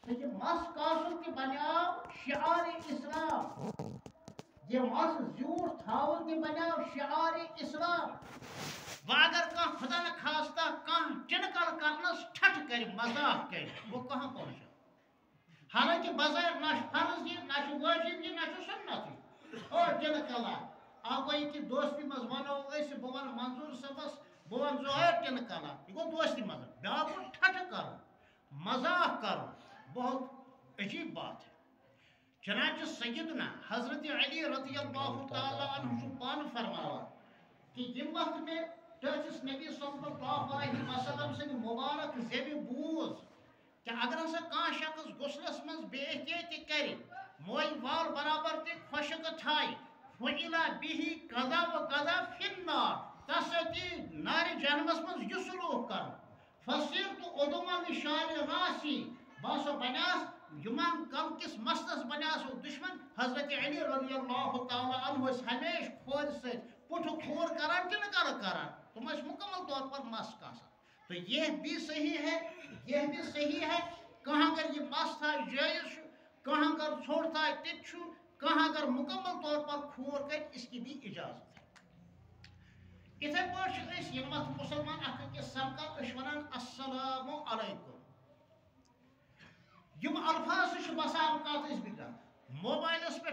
تو یہ مس کاسن تہ بنیو شعار اسلام، یہ مس زیوٹھ تھاون تہ بنیو شعار اسلام. و اگر کان خدا نخواستہ کان چنکل کرنس ٹھٹ کر مذاق کر وہ کہاں پہنچا. حالانکہ بظاہر نہ فرض یہ نہ واجب یہ نہ سنت یہ او چنکلا آگوئی کہ دوستی مز ونو بہ ون منظور صبس بہ ون زہر چنکلا یہ گو دوستی مز بیاکھ گو ٹھٹ کرو مذاق کرو بہت عجیب بات ہے. چنانچہ سیدنا حضرت علی رضی اللہ تعالی عنہ پان فرماوا کہ یم وقت میں ٹچس نبی صلی اللہ علیہ وسلم سن مبارک زیب بوز کہ اگر ہسا کان شخص غسلس من بے احتیاطی کر موئی وال برابر تہ خشک تھائی فعلا به قضا و قضا فی النار تستی نار جہنمس من یہ سلوک کر فصیر تو ادوما نشان راسی باسو بنیاس یمان کم کس مستس بنیاس دشمن. حضرت علی رضی اللہ تعالی عنہ ہمیشہ کھور سے پٹھ کھور کران کہ نہ کران تم مکمل طور پر مس کاسان. تو یہ بھی صحیح ہے یہ بھی صحیح ہے. کہاں اگر یہ مس تھا جائز کہاں اگر چھوڑ تھا تت کہاں اگر مکمل طور پر کھور کر اس کی بھی اجازت ہے. اتھے پٲٹھۍ یم مسلمان اکھ أکِس سبقت ونان السلام علیکم یم الفاظ بسا اوقات بگڑان موبائلس پہ